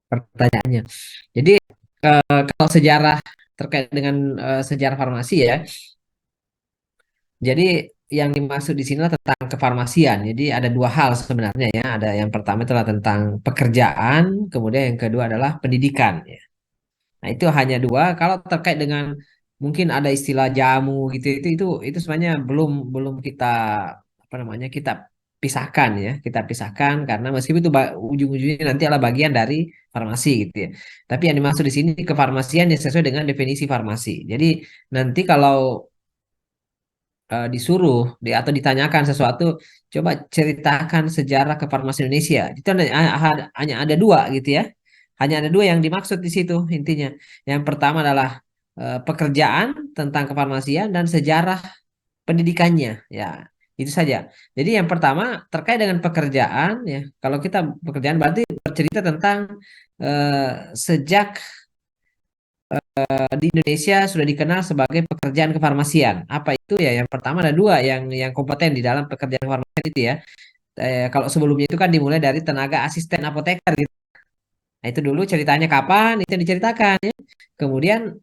pertanyaannya. Jadi kalau sejarah terkait dengan sejarah farmasi ya, jadi yang dimaksud di sini adalah tentang kefarmasian. Jadi ada dua hal sebenarnya ya. Ada yang pertama adalah tentang pekerjaan, kemudian yang kedua adalah pendidikan. Ya. Nah itu hanya dua. Kalau terkait dengan mungkin ada istilah jamu gitu, itu sebenarnya belum belum kita apa namanya kita pisahkan ya. Kita pisahkan karena meskipun itu ujung-ujungnya nanti adalah bagian dari farmasi gitu ya. Tapi yang dimaksud di sini kefarmasian yang sesuai dengan definisi farmasi. Jadi nanti kalau disuruh atau ditanyakan sesuatu, coba ceritakan sejarah kefarmasian Indonesia. Itu hanya ada dua gitu ya. Hanya ada dua yang dimaksud di situ intinya. Yang pertama adalah pekerjaan tentang kefarmasian dan sejarah pendidikannya. Ya, itu saja. Jadi yang pertama terkait dengan pekerjaan ya. Kalau kita pekerjaan berarti bercerita tentang sejak di Indonesia sudah dikenal sebagai pekerjaan kefarmasian. Apa itu ya? Yang pertama ada dua yang kompeten di dalam pekerjaan kefarmasian itu ya. Kalau sebelumnya itu kan dimulai dari tenaga asisten apoteker gitu. Nah, itu dulu ceritanya kapan itu yang diceritakan ya. Kemudian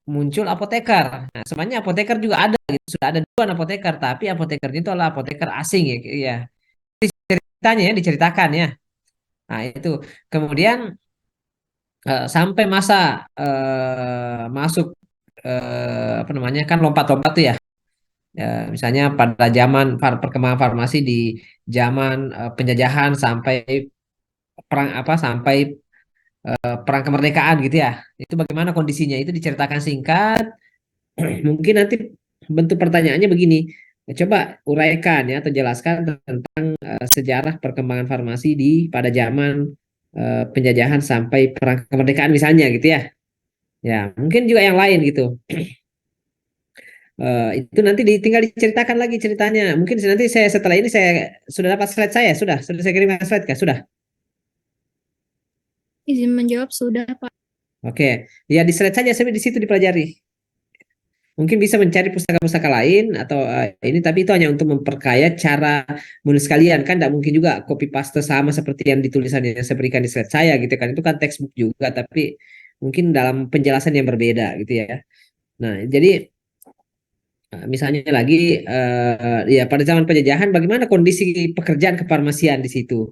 muncul apoteker. Nah, sebenarnya apoteker juga ada gitu. Sudah ada dua apoteker, tapi apotekernya itu adalah apoteker asing ya. Ya. Ceritanya ya diceritakan ya. Nah, itu. Kemudian sampai masa masuk apa namanya kan lompat-lompat tuh ya. Ya, misalnya pada zaman perkembangan farmasi di zaman penjajahan sampai perang apa sampai perang kemerdekaan gitu ya. Itu bagaimana kondisinya itu diceritakan singkat. Mungkin nanti bentuk pertanyaannya begini. Coba uraikan ya atau jelaskan tentang sejarah perkembangan farmasi di pada zaman penjajahan sampai perang kemerdekaan misalnya gitu ya. Ya, mungkin juga yang lain gitu. Itu nanti tinggal diceritakan lagi ceritanya. Mungkin nanti saya setelah ini saya sudah dapat slide saya, sudah saya kirimkan slide kah? Sudah. Izin menjawab sudah, Pak. Oke, ya di slide saja sampai di situ dipelajari. Mungkin bisa mencari pustaka-pustaka lain atau ini tapi itu hanya untuk memperkaya cara menulis kalian kan tidak mungkin juga copy paste sama seperti yang ditulisan yang saya berikan di slide saya gitu kan. Itu kan textbook juga tapi mungkin dalam penjelasan yang berbeda gitu ya. Nah, jadi misalnya lagi ya pada zaman penjajahan bagaimana kondisi pekerjaan kefarmasian di situ.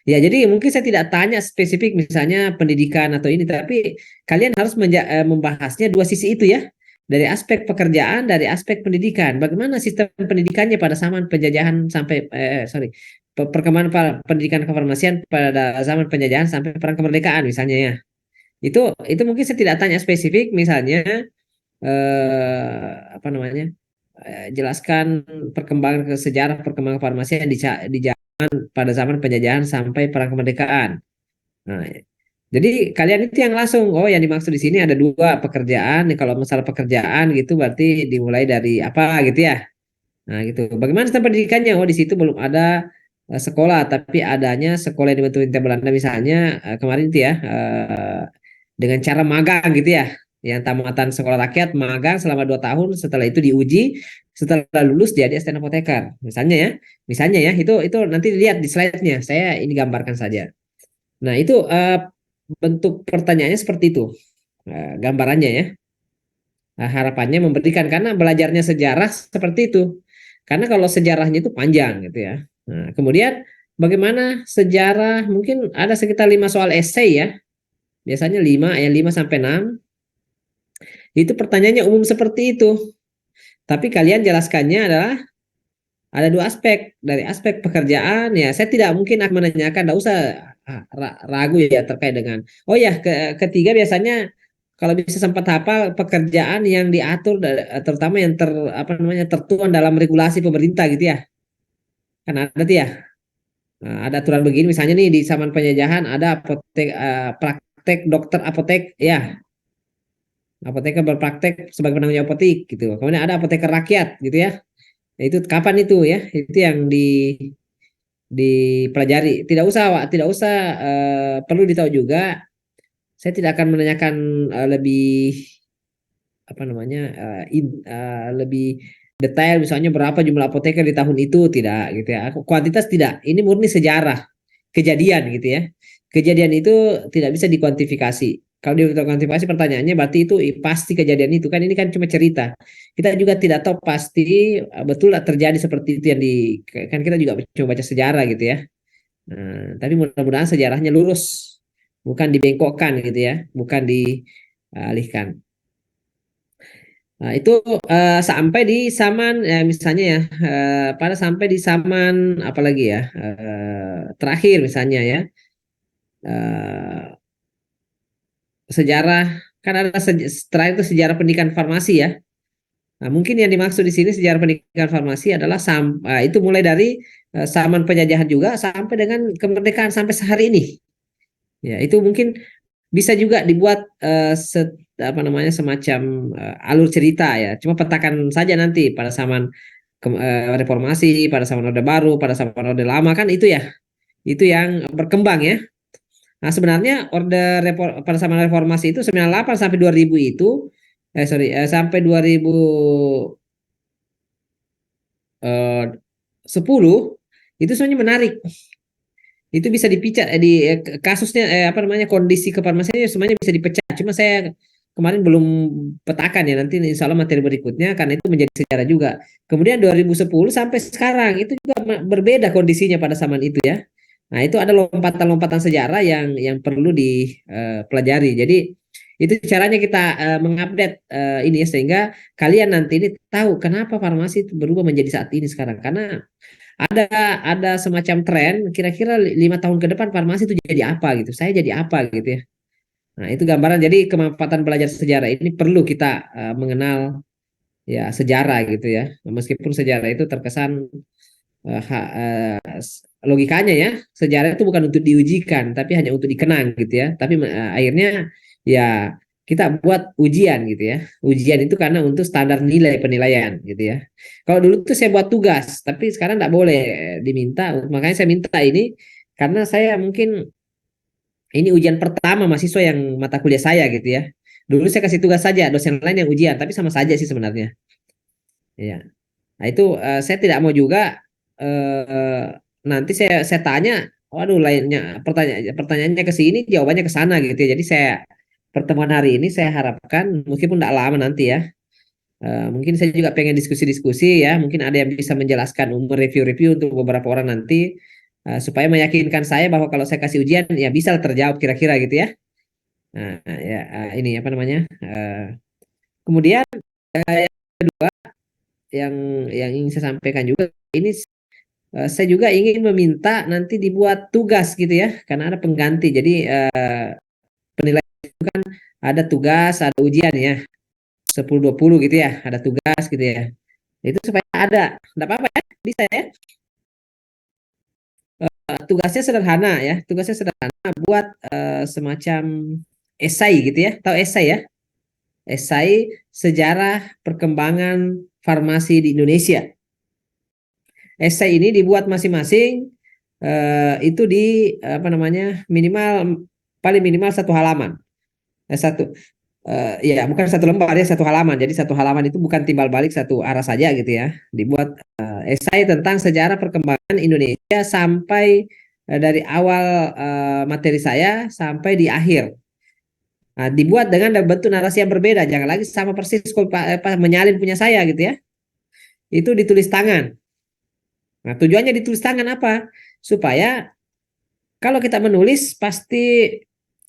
Ya, jadi mungkin saya tidak tanya spesifik misalnya pendidikan atau ini, tapi kalian harus membahasnya dua sisi itu ya. Dari aspek pekerjaan, dari aspek pendidikan. Bagaimana sistem pendidikannya pada zaman penjajahan sampai sorry, perkembangan pendidikan kefarmasian pada zaman penjajahan sampai perang kemerdekaan misalnya ya. Itu mungkin saya tidak tanya spesifik misalnya apa namanya? Jelaskan perkembangan sejarah perkembangan farmasi yang di pada zaman penjajahan sampai perang kemerdekaan. Nah, jadi kalian itu yang langsung, oh yang dimaksud di sini ada dua pekerjaan. Kalau masalah pekerjaan gitu berarti dimulai dari apa gitu ya. Nah gitu. Bagaimana sistem pendidikannya? Oh di situ belum ada sekolah, tapi adanya sekolah yang dibentuk pemerintah Belanda misalnya kemarin itu ya dengan cara magang gitu ya. Yang tamatan sekolah rakyat magang selama 2 tahun, setelah itu diuji, setelah lulus jadi asisten apoteker. Misalnya ya itu nanti lihat di slide-nya. Saya ini gambarkan saja. Nah itu bentuk pertanyaannya seperti itu, gambarannya ya. Harapannya memberikan karena belajarnya sejarah seperti itu. Karena kalau sejarahnya itu panjang gitu ya. Nah, kemudian bagaimana sejarah mungkin ada sekitar 5 soal esai ya. Biasanya 5 ayat 5 sampai 6. Itu pertanyaannya umum seperti itu. Tapi kalian jelaskannya adalah ada dua aspek. Dari aspek pekerjaan ya saya tidak mungkin akan menanyakan, tidak usah ragu ya terkait dengan. Oh ya, ketiga biasanya kalau bisa sempat hafal pekerjaan yang diatur terutama yang apa namanya tertuang dalam regulasi pemerintah gitu ya. Kan ada tuh ya. Nah, ada aturan begini misalnya nih di zaman penjajahan ada apotek praktek dokter apotek ya. Apoteker berpraktek sebagai penanggung jawab apotek gitu. Kemudian ada apoteker rakyat gitu ya. Nah, itu kapan itu ya? Itu yang dipelajari. Tidak usah perlu ditahu juga. Saya tidak akan menanyakan lebih apa namanya lebih detail misalnya berapa jumlah apoteker di tahun itu tidak gitu ya. Kuantitas tidak. Ini murni sejarah kejadian gitu ya. kejadian itu tidak bisa dikuantifikasi. Kalau dikuantifikasi pertanyaannya berarti itu pasti kejadian itu kan, ini kan cuma cerita. Kita juga tidak tahu pasti betul terjadi seperti itu yang di, kan kita juga coba baca sejarah gitu ya. Nah, tapi mudah-mudahan sejarahnya lurus, bukan dibengkokkan gitu ya, bukan dialihkan. Nah, itu sampai di zaman misalnya ya, pada sampai di zaman apalagi ya, terakhir misalnya ya, eh, sejarah, kan ada terakhir itu sejarah pendidikan farmasi ya. Nah, mungkin yang dimaksud di sini sejarah pendidikan farmasi adalah itu mulai dari zaman penjajahan juga sampai dengan kemerdekaan sampai sehari ini. Ya, itu mungkin bisa juga dibuat apa namanya, semacam alur cerita ya. Cuma petakan saja nanti pada zaman reformasi, pada zaman Orde Baru, pada zaman Orde Lama kan itu ya. Itu yang berkembang ya. Nah, sebenarnya pada zaman reformasi itu 98 sampai 2000 itu sampai 2010 itu sebenarnya menarik. Itu bisa dipecah kasusnya apa namanya, kondisi kefarmasiannya semuanya bisa dipecah. Cuma saya kemarin belum petakan ya, nanti insya Allah materi berikutnya karena itu menjadi sejarah juga. Kemudian 2010 sampai sekarang itu juga berbeda kondisinya pada zaman itu ya. Nah, itu ada lompatan-lompatan sejarah yang perlu dipelajari. Jadi itu caranya kita mengupdate ini ya, sehingga kalian nanti ini tahu kenapa farmasi itu berubah menjadi saat ini sekarang. Karena ada ada semacam tren, kira-kira 5 tahun ke depan farmasi itu jadi apa gitu. Saya jadi apa gitu ya. Nah, itu gambaran. Jadi kemanfaatan belajar sejarah ini perlu kita mengenal ya sejarah gitu ya. Meskipun sejarah itu terkesan logikanya ya, sejarah itu bukan untuk diujikan tapi hanya untuk dikenang gitu ya. Tapi akhirnya ya kita buat ujian gitu ya. Ujian itu karena untuk standar nilai penilaian gitu ya. Kalau dulu tuh saya buat tugas, tapi sekarang nggak boleh diminta. Makanya saya minta ini karena saya mungkin ini ujian pertama mahasiswa yang mata kuliah saya gitu ya. Dulu saya kasih tugas saja, dosen lain yang ujian, tapi sama saja sih sebenarnya. Ya. Nah, itu saya tidak mau juga eh, nanti saya tanya, waduh lainnya pertanyaannya ke sini, jawabannya ke sana gitu ya. Jadi saya pertemuan hari ini saya harapkan meskipun tidak lama nanti ya. Mungkin saya juga pengen diskusi-diskusi ya. Mungkin ada yang bisa menjelaskan umur review-review untuk beberapa orang nanti supaya meyakinkan saya bahwa kalau saya kasih ujian ya bisa terjawab kira-kira gitu ya. Ya ini apa namanya? Kemudian yang yang ingin saya sampaikan juga ini, saya juga ingin meminta nanti dibuat tugas gitu ya, karena ada pengganti. Jadi penilaian itu kan ada tugas, ada ujian ya, 10-20 gitu ya, ada tugas gitu ya. Itu supaya ada, enggak apa-apa ya, bisa ya. Tugasnya sederhana ya, tugasnya sederhana buat semacam esai gitu ya, tahu esai ya? Esai sejarah perkembangan farmasi di Indonesia. Esai ini dibuat masing-masing itu di apa namanya, minimal paling minimal 1 halaman. Satu ya bukan 1 lembar ya, 1 halaman. Jadi 1 halaman itu bukan timbal balik satu arah saja gitu ya. Dibuat esai tentang sejarah perkembangan Indonesia sampai dari awal materi saya sampai di akhir. Nah, dibuat dengan bentuk narasi yang berbeda, jangan lagi sama persis menyalin punya saya gitu ya. Itu ditulis tangan. Nah, tujuannya ditulis tangan apa? Supaya kalau kita menulis pasti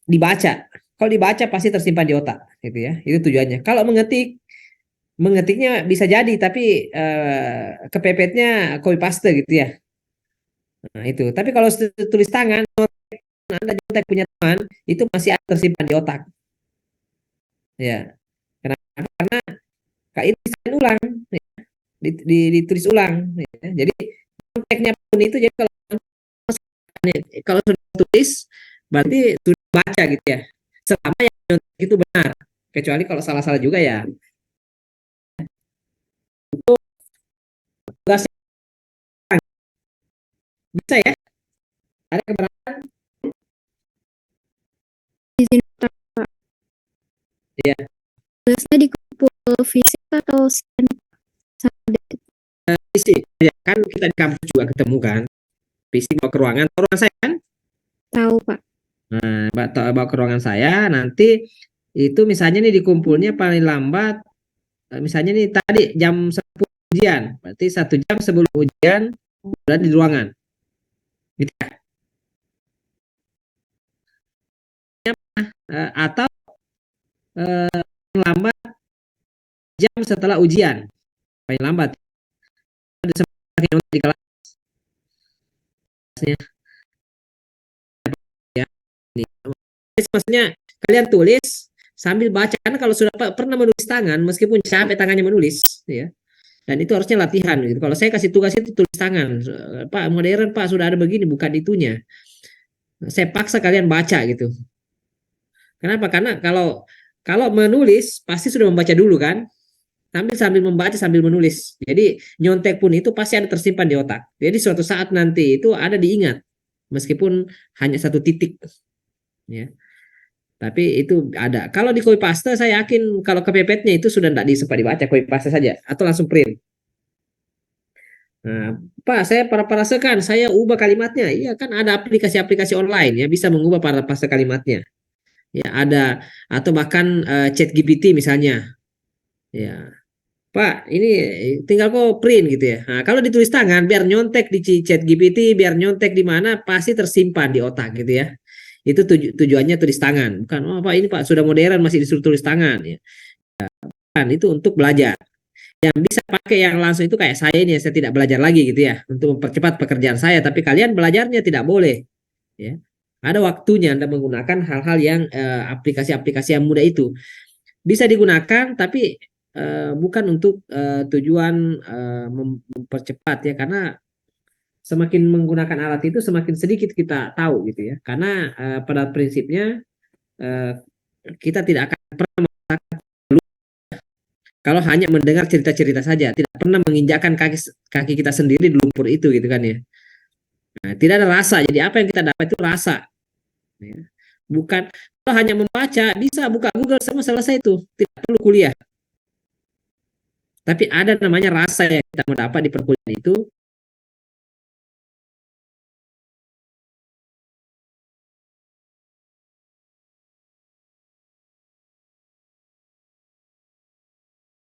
dibaca. Kalau dibaca pasti tersimpan di otak, gitu ya. Itu tujuannya. Kalau mengetiknya bisa jadi, tapi kepepetnya copy paste gitu ya. Nah, itu. Tapi kalau tulis tangan, Anda juga punya teman, itu masih tersimpan di otak. Ya. Kenapa? Karena Kak ini saya ulang, ya. Ditulis ulang. Ya. Jadi konteksnya pun itu, jadi kalau sudah tulis berarti sudah baca gitu ya, selama yang itu benar, kecuali kalau salah-salah juga ya itu tugasnya. Bisa ya, ada keberatan Izin Pak, ya. tugasnya di kumpul fisik atau scan Isi ya, kan kita di kampus juga ketemu kan, fisik mau ke ruangan saya kan. tahu Pak? bawa ke ruangan saya, nanti itu misalnya nih dikumpulnya paling lambat, misalnya nih tadi jam 10 ujian, berarti 1 jam sebelum ujian udah di ruangan. Gitu ya. Atau lambat jam setelah ujian, paling lambat. Ada di kelasnya ya. Nih. Maksudnya kalian tulis sambil baca, karena kalau sudah pernah menulis tangan, meskipun capek tangannya menulis, ya, dan itu harusnya latihan gitu. Kalau saya kasih tugas itu tulis tangan, Pak modern Pak sudah ada begini, bukan itunya. Saya paksa kalian baca gitu. Kenapa? Karena kalau menulis pasti sudah membaca dulu kan, sambil membaca sambil menulis. Jadi nyontek pun itu pasti ada tersimpan di otak. Jadi suatu saat nanti itu ada diingat, meskipun hanya 1 titik, ya. Tapi itu ada. Kalau di copy paste saya yakin kalau kepepetnya itu sudah tidak sempat dibaca, copy paste saja atau langsung print. Nah, Pak, saya parafrasekan, saya ubah kalimatnya. Iya kan ada aplikasi-aplikasi online ya bisa mengubah parafrase kalimatnya. Ya ada, atau bahkan chat GPT misalnya. Ya, Pak, ini tinggal kok print gitu ya. Nah, kalau ditulis tangan biar nyontek di chat GPT, biar nyontek di mana pasti tersimpan di otak gitu ya. Itu tujuannya tulis tangan. Bukan, oh Pak ini Pak sudah modern masih disuruh tulis tangan ya. Kan itu untuk belajar. Yang bisa pakai yang langsung itu kayak saya ini, saya tidak belajar lagi gitu ya untuk mempercepat pekerjaan saya, tapi kalian belajarnya tidak boleh ya. Ada waktunya Anda menggunakan hal-hal yang aplikasi-aplikasi yang mudah itu bisa digunakan, tapi bukan untuk tujuan mempercepat ya, karena semakin menggunakan alat itu semakin sedikit kita tahu gitu ya, karena pada prinsipnya eh, kita tidak akan pernah kalau hanya mendengar cerita-cerita saja, tidak pernah menginjakkan kaki kita sendiri di lumpur itu gitu kan ya. Nah, tidak ada rasa. Jadi apa yang kita dapat itu rasa. Ya. Bukan kalau hanya membaca, bisa buka Google semua selesai itu, tidak perlu kuliah. Tapi ada namanya rasa yang kita mendapat di perkuliahan itu,